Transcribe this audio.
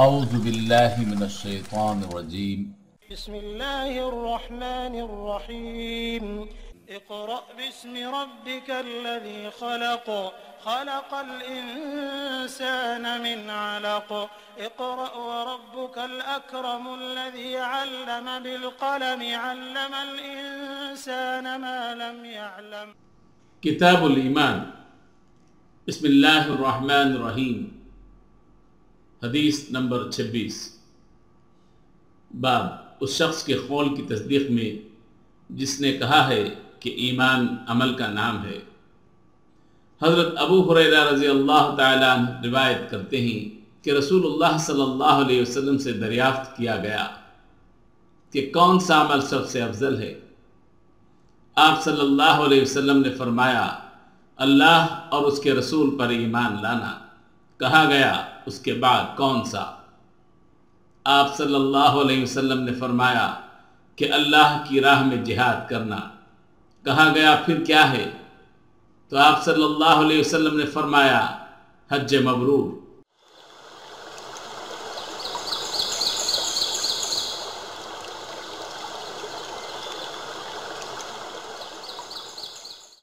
اعوذ باللہ من الشیطان الرجیم بسم اللہ الرحمن الرحیم اقرأ باسم ربك الذي خلق خلق الإنسان من علق اقرأ وربك الأكرم الذي علم بالقلم علم الإنسان ما لم يعلم۔ کتاب الایمان۔ بسم اللہ الرحمن الرحیم۔ حدیث نمبر 26۔ باب اس شخص کے قول کی تصدیق میں جس نے کہا ہے کہ ایمان عمل کا نام ہے۔ حضرت ابو ہریرہ رضی اللہ تعالیٰ عنہ روایت کرتے ہیں کہ رسول اللہ صلی اللہ علیہ وسلم سے دریافت کیا گیا کہ کون سا عمل سب سے افضل ہے۔ آپ صلی اللہ علیہ وسلم نے فرمایا اللہ اور اس کے رسول پر ایمان لانا۔ کہا گیا اس کے بعد کون سا؟ آپ صلی اللہ علیہ وسلم نے فرمایا کہ اللہ کی راہ میں جہاد کرنا۔ کہا گیا پھر کیا ہے؟ تو آپ صلی اللہ علیہ وسلم نے فرمایا حج مبرور۔